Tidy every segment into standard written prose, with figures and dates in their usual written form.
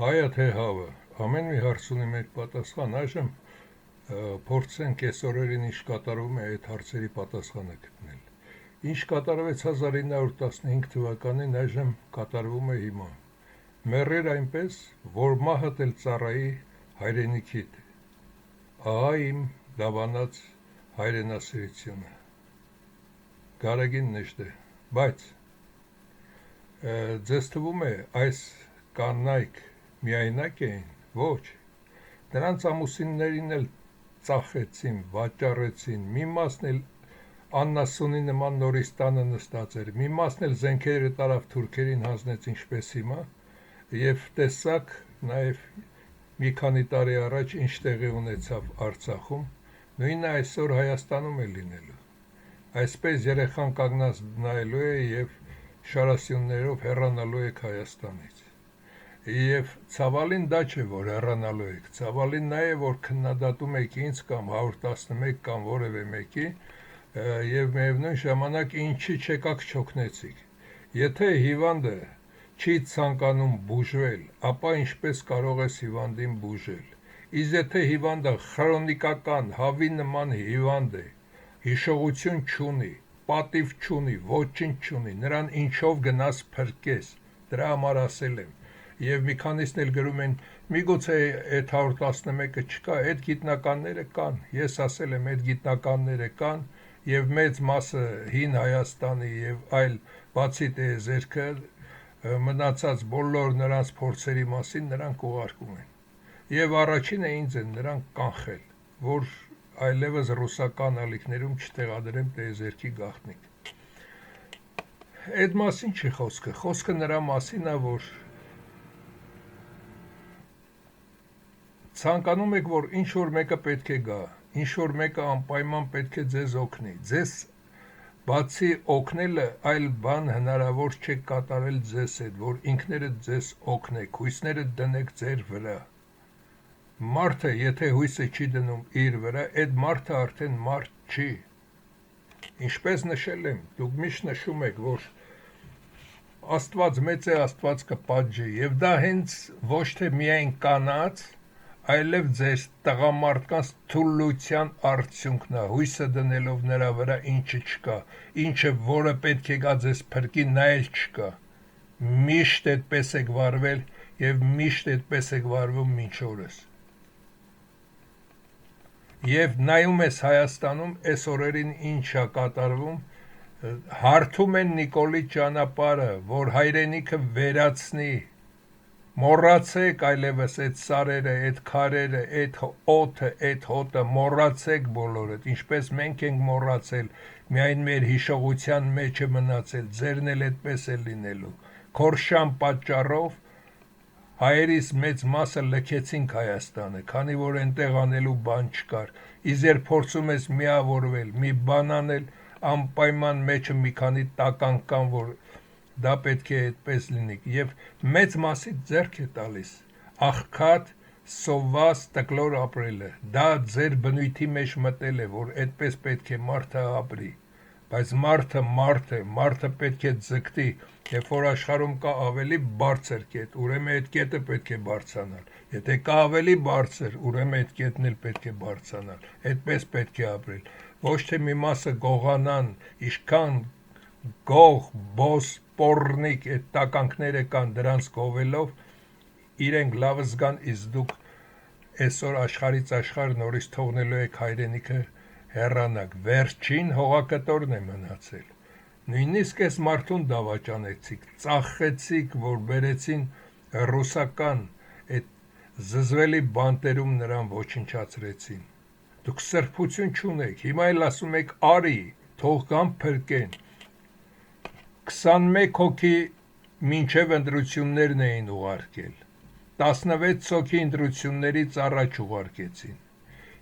Հայը թե հավը, ամեն մի հարց ունի մեր պատասխան, այժմ փորձենք այս օրերին ինչ կատարվում է այդ հարցերի պատասխանը գտնել։ Ինչ կատարվեց 1915 թվականին, այժմ կատարվում է հիմա։ Մեռեր այնպես, որ մահդ էլ ծառայի հայրենիքիդ, ահա իմ դավանած հայրենասիրությունը։ Գարեգին նեշտե, բայց ձեզ թվում է այս կանայք միայնակ էին, ոչ, նրանց ամուսիններին էլ ծախեցին, վաճառեցին, մի մասն էլ Աննասունի նման նորից տանը նստած էր, մի մասն էլ զենքերը տարավ թուրքերին հանձնեց ինչպես հիմա, և տեսակ նաև մի քանի տարի առաջ ինչ տեղի ունեցավ Արցախում, նույնը այսօր Հայաստանում է լինելու։ Այսպես երեխան կանգնած նայելու է և շարասյուններով հեռանալու եք Հայաստանից։ Եվ ցավալին դա չէ, որ հեռանալու եք, ցավալին նա է, որ քննադատում եք ինձ կամ 111 կամ որևէ մեկի և միևնույն ժամանակ ինչի չեկաք չօգնեցիք։ Եթե հիվանդը չի ցանկանում բուժվել, ապա ինչպես կարող ես հիվանդին բուժել։ Իսկ եթե հիվանդը քրոնիկական հավի նման հիվանդ է, հիշողություն չունի, պատիվ չունի, ոչինչ չունի, նրան ինչով գնաս փրկես, դրա համար ասել եմ։ Եվ մի քանիսն էլ գրում են, միգուցե այդ 111-ը չկա, այդ գիտնականները կան, ես ասել եմ, այդ գիտնականները կան, և մեծ մասը հին Հայաստանի և այլ բացի տիեզերքը մնացած բոլոր նրանց փորձերի մասին նրանք ուղարկում են։ Եվ առաջինը ինձ են նրանք կանխել, որ այլևս ռուսական ալիքներում չտեղադրեմ տիեզերքի գաղտնիք։ Այդ մասին չի խոսքը, խոսքը նրա մասին է, որ ցանկանում եք, որ ինչ-որ մեկը պետք է գա, ինչ-որ մեկը անպայման պետք է ձեզ օգնի, ձեզ բացի օգնելը այլ բան հնարավոր չէ կատարել ձեզ հետ, որ ինքներդ ձեզ օգնեք, հույսներդ դնեք ձեր վրա։ Մարդը, եթե հույսը չի դնում իր վրա, այդ մարդը արդեն մարդ չի։ Ինչպես նշել եմ, դուք միշտ նշում եք, որ Աստված մեծ է, Աստված կպատժի, և դա հենց ոչ թե միայն կանաց, այլև ձեր տղամարդկանց թուլության արդյունքն է, հույսը դնելով նրա վրա ինչը չկա, ինչը որը պետք է գա ձեզ փրկի, նա էլ չկա։ Միշտ այդպես եք վարվել և միշտ այդպես եք վարվում մինչ օրս։ Եվ նայում ես Հայաստանում այս օրերին ինչ է կատարվում, հարթում են Նիկոլի ճանապարհը, որ հայրենիքը վերացնի, մոռացեք այլևս այդ սարերը, այդ քարերը, այդ օդը, այդ հոտը, մոռացեք բոլորդ, ինչպես մենք ենք մոռացել, միայն մեր հիշողության մեջ է մնացել, ձերն էլ այդպես է լինելու։ Քորշան պատճառով հայերիս մեծ մասը լքեցինք Հայաստանը, քանի որ այնտեղ անելու բան չկար, իսկ երբ փորձում ես միավորվել, մի բան անել, անպայման մեջը մի քանի տականք կան, որ դա պետք է այդպես լինի, և մեծ մասից ձեռք է տալիս, աղքատ, սովված, տկլոր ապրելը, դա ձեր բնույթի մեջ մտել է, որ այդպես պետք է մարդը ապրի, բայց մարդը մարդ է, մարդը պետք է ձգտի, երբ որ աշխարհում կա ավելի բարձր կետ, ուրեմն այդ կետը պետք է բարձրանալ, եթե կա ավելի բարձր, ուրեմն այդ կետն էլ պետք է բարձրանալ, այդպես պետք է ապրել, ոչ թե մի մասը գողանան, ինչքան գող, բոս, պոռնիկ այդ տականքները կան դրանց գովելով, իրենք լավը զգան, իսկ դուք այսօր աշխարհից աշխարհ նորից թողնելու եք հայրենիքը հեռանաք, վերջին հողակտորն է մնացել, նույնիսկ այս մարդուն դավաճանեցիք, ծախեցիք, որ բերեցին ռուսական այդ զզվելի բանտերում նրան ոչնչացրեցին, դուք սրբություն չունեք, հիմա էլ ասում եք արի, թող գան փրկեն, 21 հոգի մինչև ընտրություններն էին ուղարկել, 16 հոգի ընտրություններից առաջ ուղարկեցին,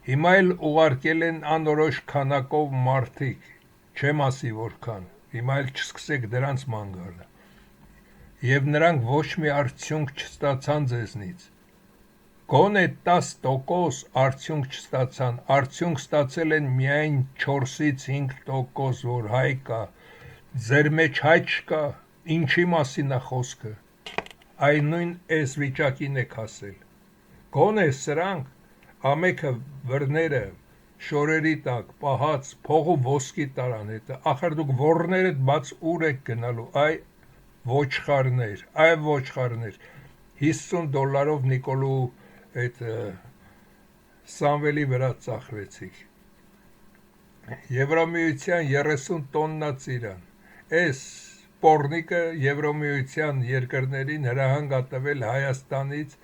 հիմա էլ ուղարկել են անորոշ քանակով մարդիկ, չեմ ասի որքան, հիմա էլ չսկսեք դրանց ման գալը, և նրանք ոչ մի արդյունք չստացան ձեզնից, գոնե 10% արդյունք չստացան, արդյունք ստացել են միայն 4-ից 5%, որ հայ կա, ձեր մեջ հայ չկա, ինչի մասին է խոսքը, այն նույն այս վիճակին եք հասել։ Գոնե սրանք ամեքը վրները շորերի տակ պահած փող ու ոսկի տարան հետը, ախր դուք ворներդ բաց ուր եք գնալու, այ ոչխարներ, $50 Նիկոլու այդ Սամվելի վրա ծախվեցիք։ Եվրամիության 30 տոննա ծիրան, այս պորնիկը Եվրամիության երկրներին հրահանգ ա տվել Հայաստանից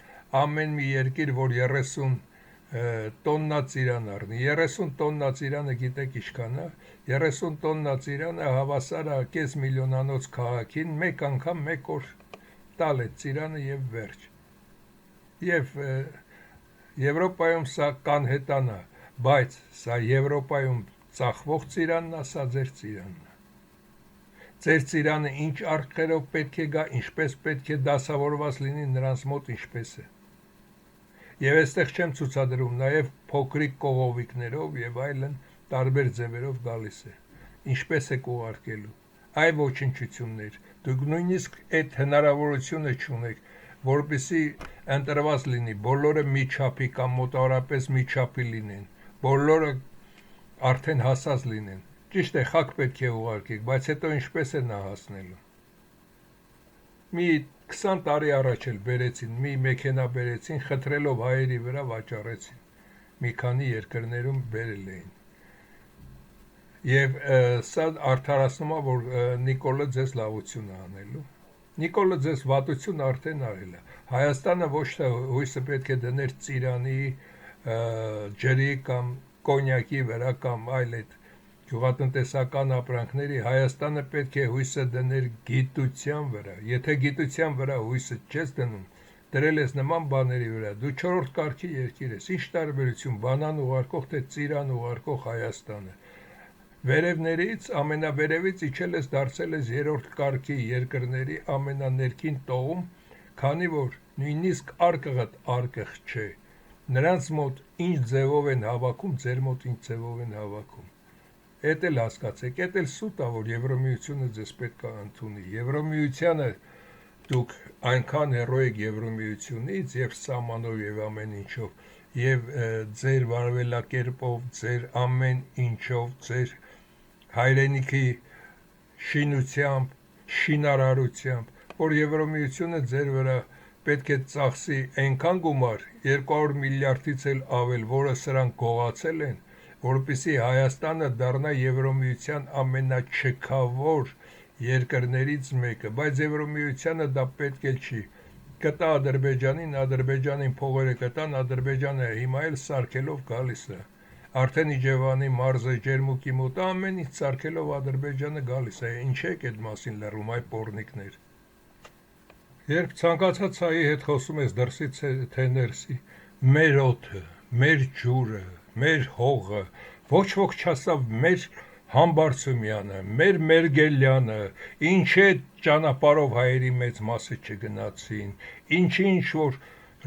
ամեն մի երկիր, որ 30 տոննա ծիրան առնի, 30 տոննա ծիրանը գիտեք ինչքան է, 30 տոննա ծիրանը հավասար է կես միլիոնանոց քաղաքին, մեկ անգամ մեկ օր տալ է ծիրանը եւ վերջ։ Եվ Եվրոպայում սա կանհետանա, բայց սա Եվրոպայում ծախվող ծիրանն է, սա ձեր ծիրանն է։ Ձեր ծիրանը ինչ արկղերով պետք է գա, ինչպես պետք է դասավորված լինի, նրանց մոտ ինչպես է։ Եվ այստեղ չեմ ցուցադրում, նաև փոքրիկ կողովիկներով եւ այլն տարբեր ձևերով գալիս է։ Ինչպես է կուղարկելու։ Այ ոչնչություններ, դուք նույնիսկ այդ հնարավորությունը չունեք, որպեսզի ընտրված լինի, բոլորը մի չափի կամ մոտավորապես մի չափի լինեն, բոլորը արդեն հասած լինեն։ Ճիշտ է, խակ պետք է ուղարկեք, բայց հետո ինչպես է նա հասնելու։ Մի 20 տարի առաջ էլ բերեցին, մի մեքենա բերեցին, խտրելով հայերի վրա վաճառեցին։ Մի քանի երկրներում բերել էին։ Եվ սա արդարացնում է, որ Նիկոլը ձեզ լավություն է անելու։ Նիկոլը ձեզ վատություն արդեն արել է։ Հայաստանը ոչ թե հույսը պետք է դներ ծիրանի, ջրի կամ կոնյակի վրա կամ այլ այդ գյուղատնտեսական ապրանքների, Հայաստանը պետք է հույսը դներ գիտության վրա։ Եթե գիտության վրա հույսը չես դնում, դրել ես նման բաների վրա, դու 4-րդ կարգի երկիր ես, ինչ տարբերություն բանան ուղարկող թե ծիրան ուղարկող Հայաստանը։ Վերևներից, ամենավերևից իջել ես դարձել ես 3-րդ կարգի երկրների ամենաներքին տողում, քանի որ նույնիսկ արկղդ արկղ չէ։ Նրանց մոտ ինչ ձևով են հավաքում, ձեր մոտ ինչ ձևով են հավաքում։ Էդ էլ հասկացեք, էդ էլ սուտ է, որ Եվրամիությունը ձեզ պետք է ընդունի։ Եվրամիությանը դուք այնքան հեռու եք Եվրամիությունից եւ սահմանով եւ ամեն ինչով, եւ ձեր վարվելակերպով, ձեր ամեն ինչով, ձեր հայրենիքի շինությամբ, շինարարությամբ, որ Եվրամիությունը ձեր վրա պետք է ծախսի այնքան գումար, 200 միլիարդից էլ ավել, որը սրանք գողացել են, որպեսզի Հայաստանը դառնա Եվրամիության ամենաչքավոր երկրներից մեկը, բայց Եվրամիությանը դա պետք էլ չի։ Կտա Ադրբեջանին փողերը կտան, Ադրբեջանը հիմա էլ սարքելով գալիս է։ Արդեն Իջևանի մարզը ջերմուկի մոտ ամեն ինչ սարքելով Ադրբեջանը գալիս է, ինչ եք այդ մասին լռում, այ պոռնիկներ։ Երբ ցանկացած հայի հետ խոսում ես դրսից թե ներսի, մեր օդը, մեր ջուրը, մեր հողը, ոչ ոք չասավ մեր Համբարձումյանը, մեր Մերգելյանը, ինչ է ճանապարհով հայերի մեծ մասը չգնացին, ինչ որ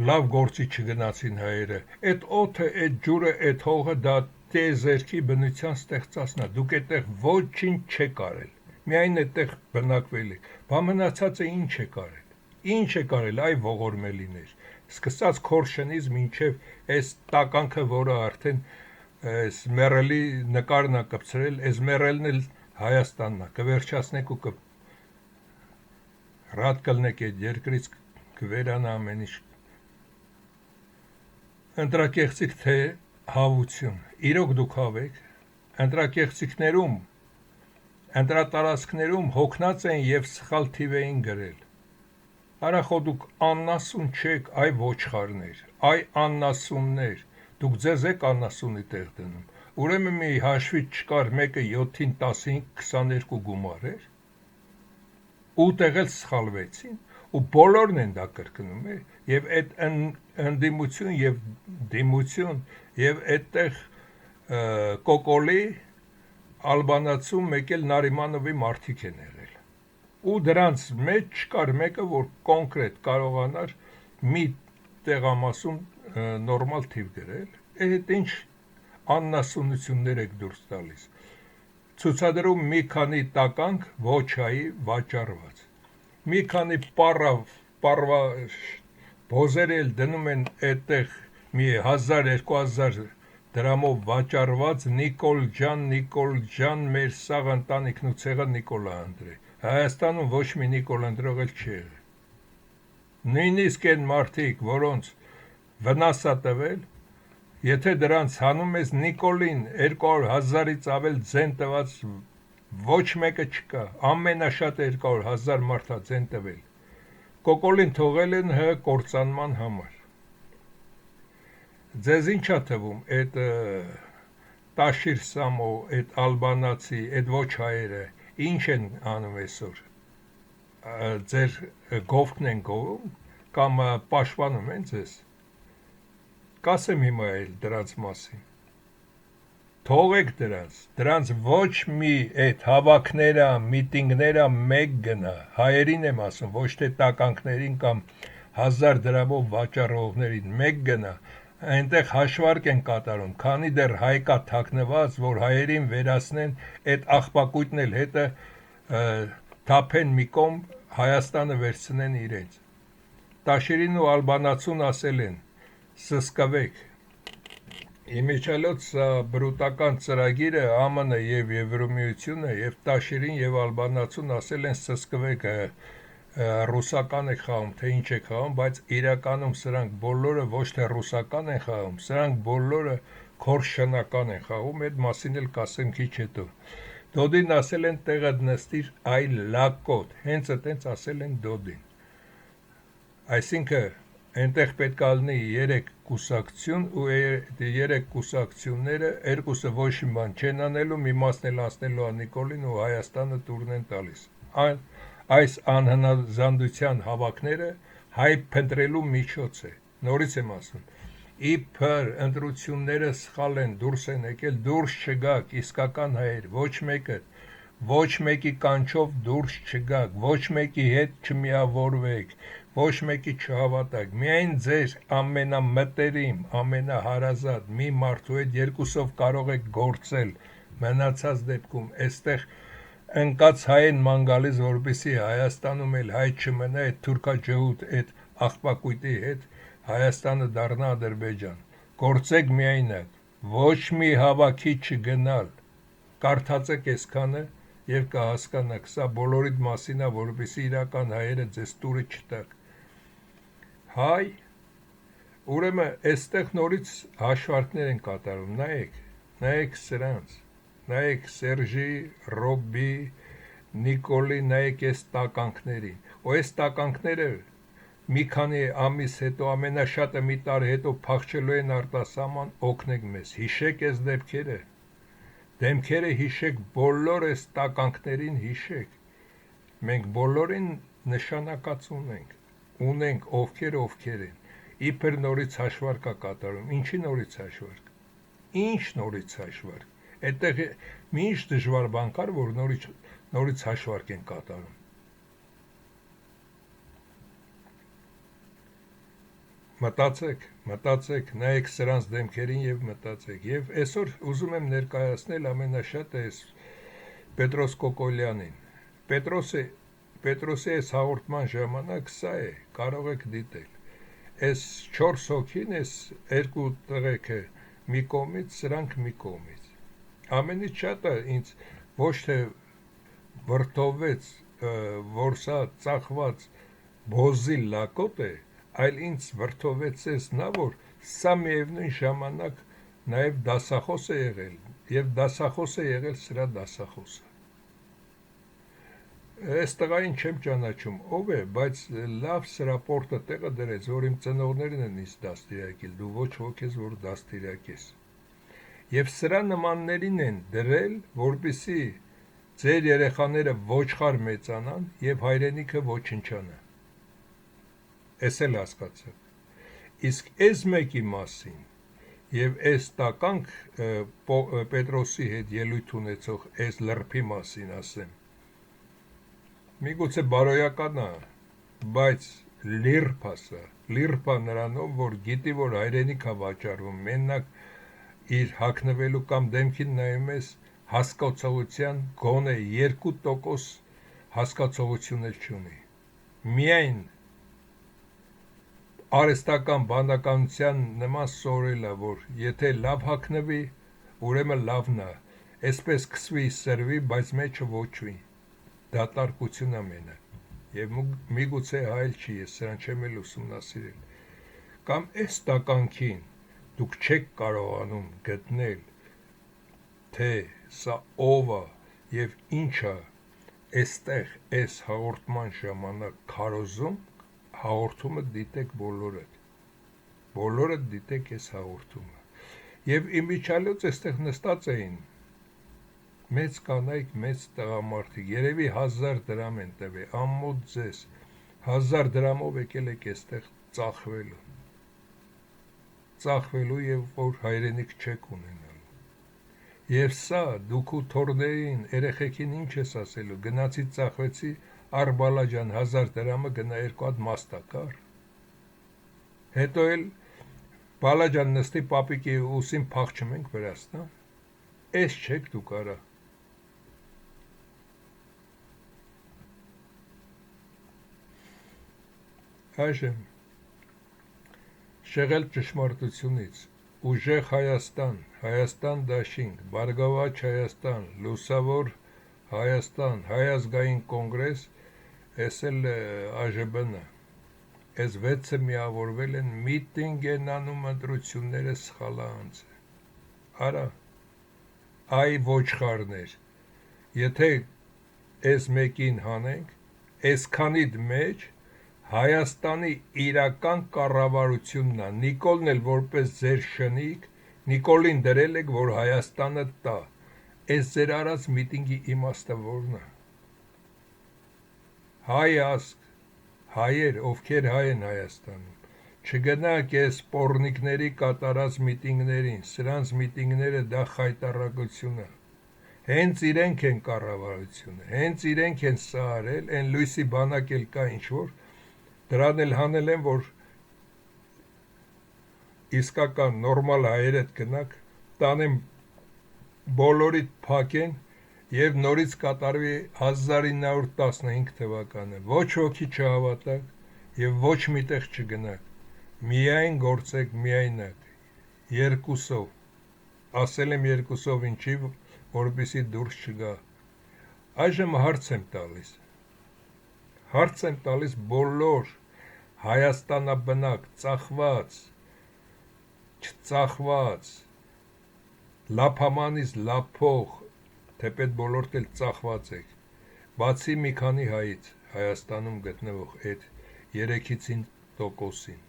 լավ գործի չգնացին հայերը, այդ օդը, այդ ջուրը, այդ հողը դա տիեզերքի բնության ստեղծածն է, դուք այդտեղ ոչինչ չեք արել, միայն այդտեղ բնակվել եք, բա մնացածը ինչ եք արել, այ ողորմելիներ, սկսած Քորշենից մինչև այս տականքը, որը արդեն այս մերելի նկարն է կպցրել, այս մերելն էլ Հայաստանն է, կվերջացնեք ու ռադ կլնեք այդ երկրից կվերանա ամեն ինչ։ Ընտրակեղծիք թե հավություն, իրոք դուք հավեք, ընտրակեղծիքներում, ընտրատարածքներում հոգնած են և սխալ թիվ էին գրել։ Արախո դուք աննասուն չեք, այ ոչխարներ, այ աննասուններ, դուք ձեզ եք աննասունի տեղ դնում, ուրեմն մի հաշվից չկար մեկը 7-ին 10-ին 22 գումար էր, ու տեղ էլ սխալվեցին, ու բոլորն են դա կրկնում է, և այդ ընդդիմություն և դիմություն, և այդտեղ կոկոլի ալբանացում մեկ էլ Նարիմանովի մարդիկ են եղել, ու դրանց մեջ չկար մեկը, որ կոնկրետ կարողանար մի տեղամասում նորմալ թիվ գրել, այդ ինչ աննասունություններ եք դուրս տալիս, ցուցադրում մի քանի տականք ոչ հայի վաճառված, մի քանի պարավ պարվա բոզեր էլ դնում են այդտեղ մի 1000-2000 դրամով վաճառված Նիկոլ ջան, մեր սաղ ընտանիքն ու ցեղը Նիկոլա ընտրե։ Հայաստանում ոչ մի Նիկոլ ընտրող էլ չի եղել։ Նույնիսկ այն մարդիկ, որոնց վնաս է տվել, եթե դրանց հանում ես Նիկոլին 200,000-ից ավել ձեն տված ոչ մեկը չկա, ամենաշատը 200,000 մարդ է ձեն տվել։ Կոկոլին թողել են հ կործանման համար։ Ձեզ ինչ է թվում, այդ Տաշիր Սամո, այդ ալբանացի, այդ ոչ հայերը, ինչ են անում այսօր։ Ձեր գովքն են գովում կամ պաշտպանում են ձեզ։ Կասեմ հիմա էլ դրանց մասին։ Թողեք դրանց ոչ մի այդ հավաքները, միտինգները մեկ գնա, հայերին եմ ասում, ոչ թե տականքներին կամ 1000 դրամով վաճառողներին, մեկ գնա, այնտեղ հաշվարկ են կատարում, քանի դեռ հայ կա թաքնված, որ հայերին վերացնեն, այդ աղբակույտն էլ հետը թափեն մի կողմ, Հայաստանը վերցնեն իրենց։ Տաշիրին ու ալբանացուն ասել են, սսկվեք։ Իմիջիալոց բրուտական ծրագիրը ԱՄՆ եւ Եվրոմիությունը եւ Տաշիրին եւ ալբանացուն ասել են սսկվեք, ռուսական եք խաղում, թե ինչ եք խաղում, բայց իրականում սրանք բոլորը ոչ թե ռուսական են խաղում, սրանք բոլորը քորշնական են խաղում, այդ մասին էլ կասեմ քիչ հետո։ Դոդին ասել են տեղը նստիր այ լակոտ, հենց այդպես ասել են Դոդին։ Այսինքն այնտեղ պետք է լինի 3 կուսակցություն ու 3 կուսակցությունները երկուսը ոչ մի բան չեն անելու, մի մասն էլ անցնելու է Նիկոլին ու Հայաստանը տուրն են տալիս։ Այս անհնազանդության հավաքները հայ փնտրելու միջոց է։ Նորից եմ ասում, իբր ընտրությունները սխալ են, դուրս են եկել, դուրս չգաք, իսկական հայեր, ոչ մեկի կանչով դուրս չգաք, ոչ մեկի հետ չմիավորվեք, ոչ մեկի չհավատակ, միայն ձեր ամենամտերիմ, ամենահարազատ մի մարդու հետ երկուսով կարող եք գործել, մնացած դեպքում այստեղ ընկած հայ են ման գալիս, որպեսզի Հայաստանում էլ հայ չմնա, այդ թուրքաջհուդ, այդ աղբակույտի հետ Հայաստանը դառնա Ադրբեջան։ Գործեք միայնակ, ոչ մի հավաքի չգնալ, կարդացեք այսքանը եւ կհասկանաք, սա բոլորիդ մասին է, որպեսզի իրական հայերը ձեզ տուրը չտակ։ Հայ, ուրեմն այստեղ նորից հաշվարկներ են կատարում, նայեք սրանց, նայեք Սերժի, Ռոբի, Նիկոլի, նայեք այս տականքներին, ու այս տականքները մի քանի ամիս հետո, ամենաշատը մի տարի հետո փախչելու են արտասահման, օգնեք մեզ, հիշեք այս դեմքերը հիշեք, բոլոր այս տականքներին հիշեք, մենք բոլորին նշանակած ունենք ովքեր են, իբր նորից հաշվարկ է կատարում, ինչի նորից հաշվարկ, ինչ նորից հաշվարկ, այդտեղ մի ինչ դժվար բան կար, որ նորից հաշվարկ են կատարում։ Մտածեք, նայեք սրանց դեմքերին եւ մտածեք, եւ այսօր ուզում եմ ներկայացնել ամենաշատը այս Պետրոս Կոկոլյանին, Պետրոսի այս հաղորդման ժամանակ սա է, կարող եք դիտել, այս 4 հոգին, այս 2 տղեկը մի կողմից, սրանք մի կողմից, ամենից շատը ինձ ոչ թե վրդովվեց, որ սա ծախված բոզի լակոտ է, այլ ինձ վրդովեցես նա, որ սա միևնույն ժամանակ նաև դասախոս է եղել, և դասախոս է եղել սրա դասախոսը։ Այս տղային չեմ ճանաչում ով է, բայց լավ սրապորտը տեղը դրեց, որ իմ ծնողներն են ինձ դաստիարակել, դու ոչ ոք ես, որ դաստիարակես։ Եվ սրա նմաններին են դրել, որպեսզի ձեր երեխաները ոչխար մեծանան և հայրենիքը ոչնչանա։ Էս էլ հասկացաք։ Իսկ այս մեկի մասին և այս տականք Պետրոսի հետ ելույթ ունեցող այս լրբի մասին ասեմ, միգուցե բարոյական է, բայց լիրբ ասա, լիրբ է նրանով, որ գիտի, որ հայրենիք է վաճառվում, մենակ իր հագնվելու կամ դեմքին նայում ես հասկացողության գոնե 2% հասկացողություն էլ չունի։ Միայն արհեստական բանականության նման սովորել է, որ եթե լավ հագնվի, ուրեմն լավն է, այսպես քսվի սրվի, բայց մեջը ոչվի, դատարկություն ամենը, և միգուցե հայել չի, ես սրան չեմ էլ ուսումնասիրել, կամ այս տականքին դուք չեք կարողանում գտնել, թե սա ով է և ինչ է այստեղ այս հաղորդման ժամանակ քարոզում, հաղորդումը դիտեք բոլորդ դիտեք այս հաղորդումը, և իմիջիալոց այստեղ նստած էին մեծ կանայք, մեծ տղամարդիկ, երևի 1000 դրամ են տվել, ամոթ ձեզ, 1000 դրամով եկել եք այստեղ ծախվելու և որ հայրենիք չեք ունենալու, և սա դուք ու թորներին, երեխեքին ինչ ես ասելու, գնացի ծախվեցի, առ բալաջան 1000 դրամը գնա 2 հատ մաստակար, հետո էլ բալաջան նստի պապիկի ուսին փախչում ենք Վրաստան, այս չեք դուք արա, այժմ շեղել ճշմարտությունից, ուժեղ Հայաստան, Հայաստան դաշինք, Բարգավաճ Հայաստան, Լուսավոր Հայաստան, Հայ ազգային կոնգրես, այս էլ ԱԺԲ-ն է, այս 6-ը միավորվել են, միտինգ են անում, ընտրությունները սխալանց է, արա, այ ոչխարներ, եթե այս մեկին հանենք, այսքանիդ մեջ Հայաստանի իրական կառավարությունն է, Նիկոլն էլ որպես ձեր շնիկ, Նիկոլին դրել եք, որ Հայաստանը տա, այս ձեր արած միտինգի իմաստը որն է, հայ ազգ, հայեր, ովքեր հայ են Հայաստանում, չգնաք այս պոռնիկների կատարած միտինգներին, սրանց միտինգները դա խայտառակություն է, հենց իրենք են կառավարությունը, հենց իրենք են սա արել, են լույսի բանակ էլ կա ինչ-որ, դրան էլ հանել են, որ իսկական նորմալ հայերդ գնաք, տանեմ բոլորիդ փակեն և նորից կատարվի 1915 թվականը, ոչ ոքի չհավատակ և ոչ միտեղ չգնաք, միայն գործեք միայնակ, երկուսով, ասել եմ երկուսով ինչի, որպեսի դուրս չգա, այժմ հարց եմ տալիս բոլոր Հայաստանաբնակ, ծախված, չծախված, լափամանից լափող, թեպետ բոլորդ էլ ծախված եք, բացի մի քանի հայից, Հայաստանում գտնվող այդ 3-ից 5%-ին,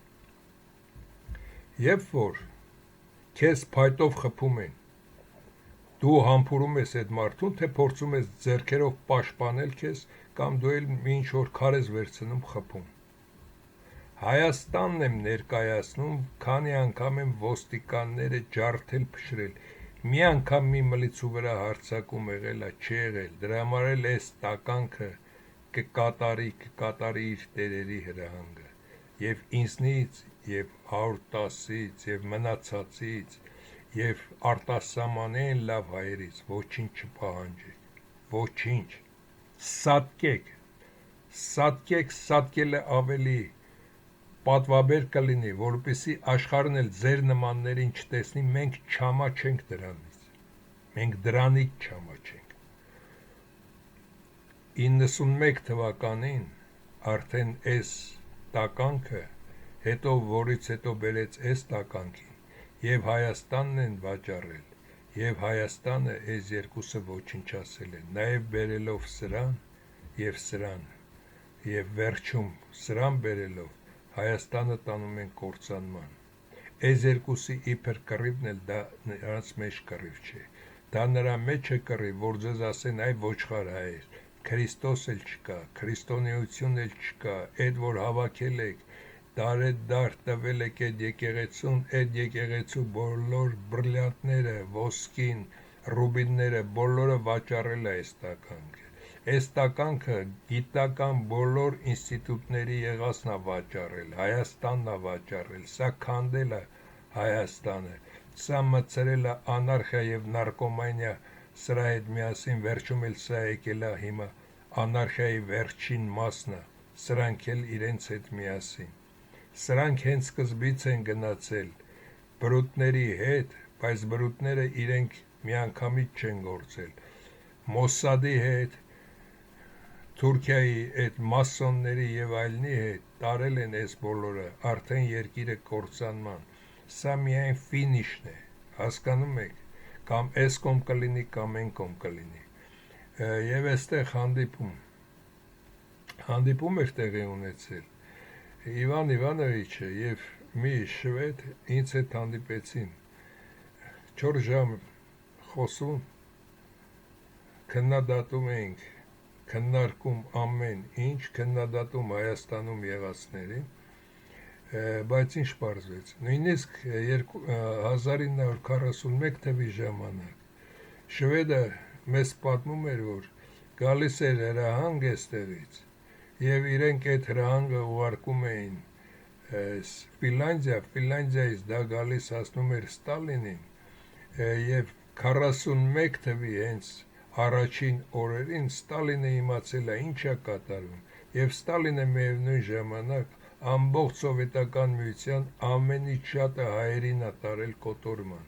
երբ որ քեզ փայտով խփում են, դու համբուրում ես այդ մարդուն, թե փորձում ես ձեռքերով պաշտպանել քեզ, կամ դու էլ մի ինչ-որ քար ես վերցնում խփում, Հայաստանն եմ ներկայացնում, քանի անգամ եմ ոստիկանները ջարդել փշրել, մի անգամ մի մլիցու վրա հարձակում եղել է, չի եղել, դրա համար էլ այս տականքը կկատարի իր տերերի հրահանգը, և ինձնից, և 110-ից, և մնացածից, և արտասահմանեն լավ հայերից, ոչինչ չպահանջեք, ոչինչ, սատկելը ավելի պատվաբեր կլինի, որպեսզի աշխարհն էլ ձեր նմաններին չտեսնի, մենք չամաչենք դրանից, մենք դրանից չամաչենք, 91 թվականին արդեն այս տականքը, հետո որից հետո բերեց այս տականքին, և Հայաստանն են վաճառել, և Հայաստանը այս երկուսը ոչնչացել են, նաև բերելով սրան և սրան, և վերջում սրան բերելով, Հայաստանը տանում են կործանման, այս երկուսի իբր կռիվն էլ դա նրանց մեջ կռիվ չէ, դա նրա մեջ է կռիվ, որ ձեզ ասեն այ ոչխար հայեր, Քրիստոս էլ չկա, քրիստոնեություն էլ չկա, այդ որ հավաքել եք, դարեդար տվել եք այդ եկեղեցուն, այդ եկեղեցու բոլոր բրիլյանտները, ոսկին, ռուբինները, բոլորը վաճառել է այս տականքը, այս տականքը գիտական բոլոր ինստիտուտների եղածն է վաճառել, Հայաստանն է վաճառել, սա քանդել է Հայաստանը, սա մտցրել է անարխիա և նարկոմանիա, սրա հետ միասին վերջում էլ սա եկել է հիմա անարխիայի վերջին մասն է, սրանք էլ իրենց հետ միասին, Սրանք հենց սկզբից են գնացել բրուտների հետ, բայց բրուտները իրենք միանգամից չեն գործել։ Մոսադի հետ, Թուրքիայի այդ մասոնների եւ այլնի հետ տարել են այս բոլորը, արդեն երկիրը կործանման։ Սա միայն ֆինիշն է, հասկանում եք, կամ այս կողմ կլինի, կամ այն կողմ կլինի։ Եվ այստեղ հանդիպում էր տեղի ունեցել Իվան Իվանովիչը եւ մի շվեդ ինձ հետ հանդիպեցին 4 ժամ խոսում, քննադատում էինք, քննարկում ամեն ինչ, քննադատում Հայաստանում եղածներին, բայց ինչ պարզվեց, նույնիսկ 1941 թվականի ժամանակ շվեդը մեզ պատմում էր, որ գալիս էր հրահանգ էստեղից եւ իրենք այդ հրահանգը ուղարկում էին Ֆինլանդիայից դա գալիս հասնում էր Ստալինին եւ 41 թվականի հենց առաջին օրերին Ստալինը իմացել է ինչ է կատարվում եւ Ստալինը միևնույն ժամանակ ամբողջ սովետական միության ամենից շատը հայերին է տարել կոտորման։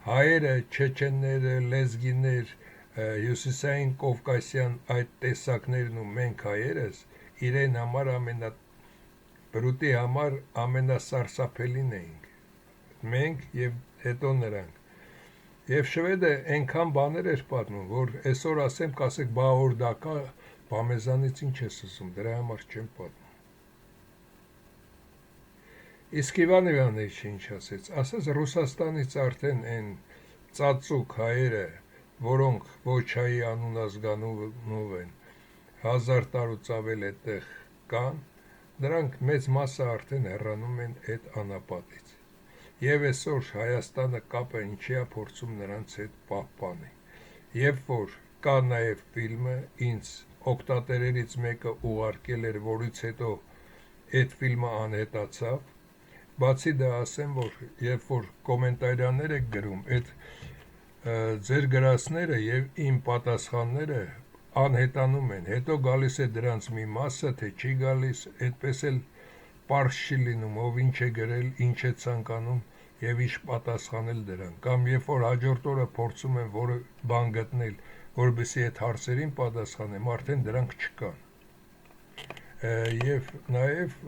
Հայերը, չեչենները, լեզգիներ, հյուսիսային կովկասյան այդ տեսակներն ու մենք հայերս իրեն համար բրուտի համար ամենասարսափելին էինք։ Մենք եւ հետո նրանք։ Եվ շվեդը այնքան բաներ էր պատմում, որ այսօր ասեմ, կասեք, բա որ դա կա, բա մեզանից ինչ ես ասում, դրա համար չեմ պատմում։ Իսկ Իվան Իվանովիչը ինչ ասեց, ասաց Ռուսաստանից արդեն այն ծածուկ հայերը, որոնք ոչ հայի անուն ազգանունով են, 1000 տարուց ավել այդտեղ կան, դրանք մեծ մասը արդեն հեռանում են այդ անապատից։ Եվ այսօր Հայաստանը կապը ինչի է փորձում նրանց հետ պահպանի։ Երբ որ կա նաև ֆիլմը, ինձ օկտատերերից մեկը ուղարկել էր, որից հետո այդ ֆիլմը անհետացավ, բացի դա ասեմ, որ երբ որ կոմենտարիաներ եք գրում, այդ ձեր գրածները եւ իմ պատասխանները անհետանում են, հետո գալիս է դրանց մի մասը, թե չի գալիս, այդպես էլ պարզ չի լինում, ով ինչ է գրել, ինչ է ցանկանում եւ ինչ պատասխանել դրան, կամ երբ որ հաջորդ օրը փորձում եմ որը բան գտնել, որովհետեւ այդ հարցերին պատասխանեմ, արդեն դրանք չկան։ Եվ նաեւ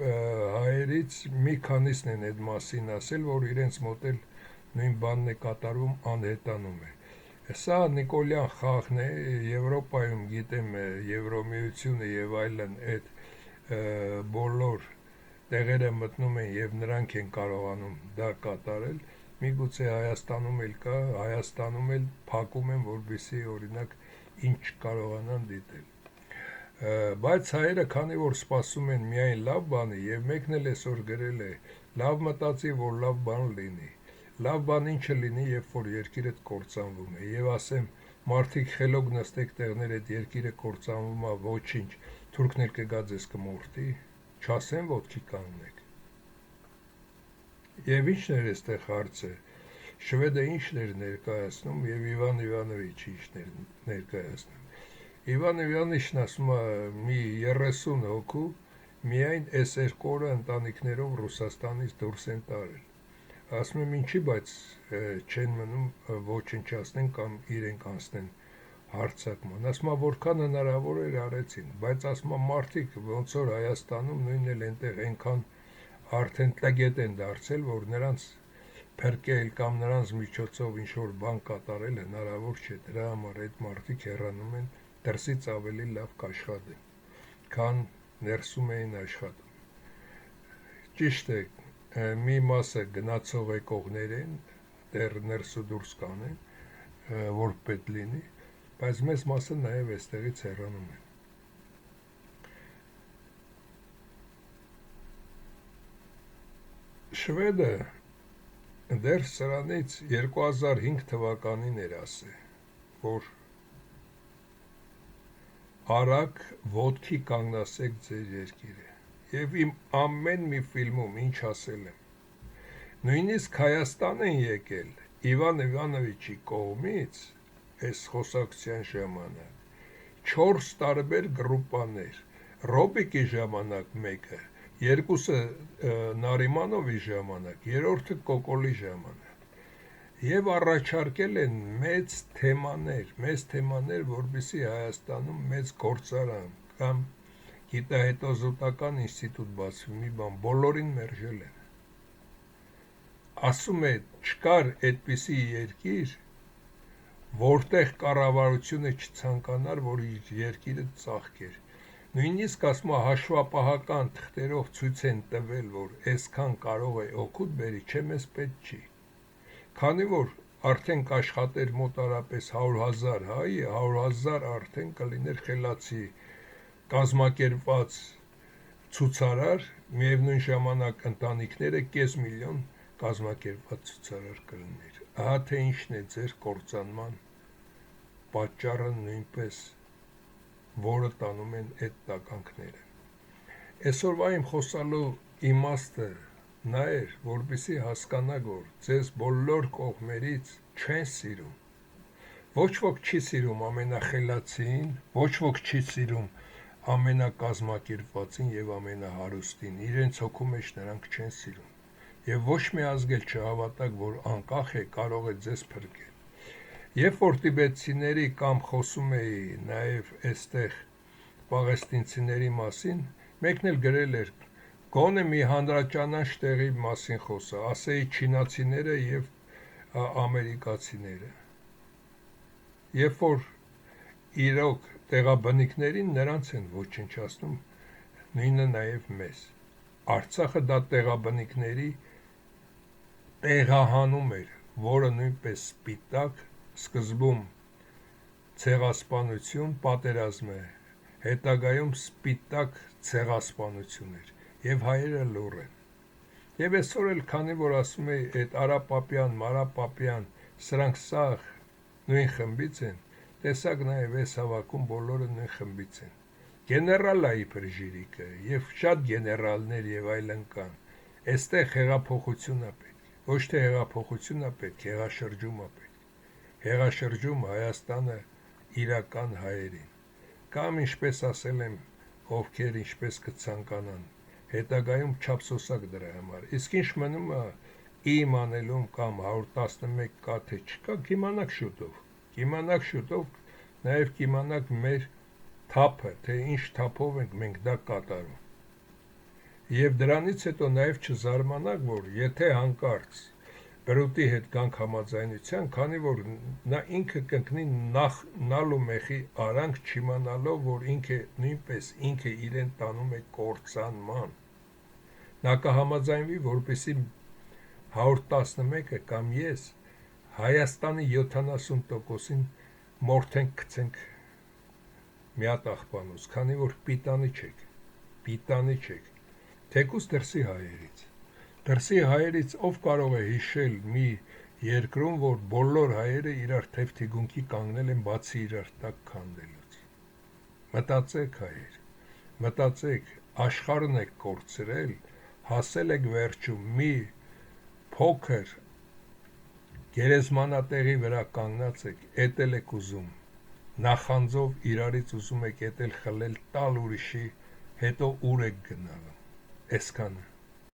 հայերից մի քանիսն են այդ մասին ասել, որ իրենց մոտ էլ նույն բանն է կատարվում, անհետանում է։ Սա Նիկոլյան խաղն է, Եվրոպայում գիտեմ Եվրոմիությունը եւ այլն այդ բոլոր տեղերը մտնում են եւ նրանք են կարողանում դա կատարել, միգուցե Հայաստանում էլ կա, Հայաստանում էլ փակում են, որպեսզի օրինակ ինչ կարողանան դիտել։ Բայց հայերը քանի որ սպասում են միայն լավ բանի եւ մեկն էլ այսօր գրել է, լավ մտածի, որ լավ բան լինի։ Լավ բան ինչը լինի, երբ որ երկիրը կործանվում է, եւ ասեմ, մարդիկ խելոք նստեք տեղներ այդ երկիրը կործանվում է, ոչինչ, թուրքն էլ կգա ձեզ կմորթի, չասեն ոտքի կանգնեք։ Եվ ինչն էր այստեղ հարցը, շվեդը ինչն էր ներկայացնում եւ Իվան Իվանովիչը ինչն էր ներկայացնում։ Իվան Իվանովիչն ասում է մի 30 հոգու միայն այս երկու օրը ընտանիքներով Ռուսաստանից դուրս են տարել։ Ասում եմ ինչի, բայց չեն մնում ոչնչացնեն կամ իրենք անցնեն հարձակման։ Ասում եմ որքան հնարավոր էր արեցին, բայց ասում եմ մարդիկ ոնց որ Հայաստանում նույնն էլ այնտեղ այնքան արդեն տգետ են դարձել, որ նրանց փրկել կամ նրանց միջոցով ինչ որ բան կատարել հնարավոր չէ։ Դրա համար այդ մարդիկ հեռանում են դրսից ավելի լավ կաշխատեն, քան ներսում էին աշխատում։ Ճիշտ է, մի մասը գնացող եկողներ են, դեռ ներսու դուրս կանեն, որ պետք լինի, բայց մեծ մասը նաև այստեղից հեռանում են։ Շվեդը դեռ սրանից 2005 թվականին էր ասել, որ արագ ոտքի կանգնացեք ձեր երկիրը։ Եվ իմ ամեն մի ֆիլմում ինչ ասել եմ։ Նույնիսկ Հայաստան են եկել Իվան Իվանովիչի կողմից այս խոսակցության ժամանակ 4 տարբեր գրուպաներ, Ռոբիկի ժամանակ մեկը երկուսը Նարիմանովի ժամանակ, երրորդը Կոկոլի ժամանակ, եւ առաջարկել են մեծ թեմաներ, որպեսզի Հայաստանում մեծ գործարան կամ գիտահետազոտական ինստիտուտ բացվի, մի բան բոլորին մերժել են։ Ասում է, չկար այդպիսի երկիր, որտեղ կառավարությունը չցանկանար, որ իր երկիրը ծաղկեր։ Նույնիսկ ասում է հաշվապահական թղթերով ցույց են տվել, որ այսքան կարող է օգուտ բերի, չէ մեզ պետք չի։ Քանի որ արդեն կաշխատեր մոտարապես 100,000 հայ, 100,000 արդեն կլիներ խելացի կազմակերպված ցուցարար, միևնույն ժամանակ ընտանիքները կես միլիոն կազմակերպված ցուցարար կլիներ։ Ահա թե ինչն է ձեր կործանման պատճառը նույնպես, որը տանում են այդ տականքները։ Այսօրվա իմ խոսալու իմաստը նա էր, որպեսզի հասկանաք, որ ձեզ բոլոր կողմերից չեն սիրում։ Ոչ ոք չի սիրում ամենախելացին, ոչ ոք չի սիրում ամենակազմակերպվածին եւ ամենահարուստին, իրենց հոգու մեջ նրանք չեն սիրում։ Եվ ոչ մի ազգ էլ չհավատակ, որ անկախ է, կարող է ձեզ փրկել։ Երբ որ տիբետցիների կամ խոսում էի նաեւ այստեղ պաղեստինցիների մասին, մեկն էլ գրել էր, գոնե մի հանրաճանաչ տեղի մասին խոսա, ասեի չինացիները եւ ամերիկացիները։ Երբ որ իրոք տեղաբնիկներին նրանց են ոչնչացնում, նույնը նաեւ մեզ։ Արցախը դա տեղաբնիկների տեղահանում էր, որը նույնպես սպիտակ, սկզբում ցեղասպանություն, պատերազմ է, հետագայում սպիտակ ցեղասպանություն էր, եւ հայերը լուռ են։ Եվ այսօր էլ քանի որ ասում էի, այդ Արապապյան, Մարապապյան, սրանք սաղ նույն խմբից են, տեսակ նաեւ այս հավաքում բոլորը նույն խմբից են։ Գեներալ է իբր ժիրիկը, եւ շատ գեներալներ եւ այլն կան։ Այստեղ հեղափոխություն է պետք, ոչ թե հեղափոխություն է պետք, հեղաշրջում է պետք։ Հեղաշրջում Հայաստանը իրական հայերին, կամ ինչպես ասել եմ, ովքեր ինչպես կցանկանան, հետագայում չափսոսակ դրա համար։ Իսկ ինչ մնում է իմ անելում կամ 111 կա թե չկա, կիմանաք շուտով, նաև կիմանաք մեր թափը, թե ինչ թափով ենք մենք դա կատարում։ Եվ դրանից հետո նաև չզարմանաք, որ եթե հանկարծ բրուտի հետ գանք համաձայնության, քանի որ նա ինքը կընկնի նալ ու մեխի արանք, չիմանալով, որ նույնպես ինքը իրեն տանում է կործանման։ Նա կհամաձայնվի, որպեսզի 111-ը կամ ես Հայաստանի 70%-ին մորթենք գցենք մի հատ աղբանոց, քանի որ պիտանի չեք, թեկուզ դրսի հայերից ով կարող է հիշել մի երկրում, որ բոլոր հայերը իրար թեփթիգունքի կանգնել են, բացի իրար տակ քանդելուց։ Մտածեք հայեր, մտածեք, աշխարհն եք կորցրել, հասել եք վերջում մի փոքր գերեզմանատեղի վրա կանգնած եք, էտել եք ուզում, նախանձով իրարից ուզում եք էտել խլել, տալ ուրիշի, հետո ուր եք գնալու, այսքանը։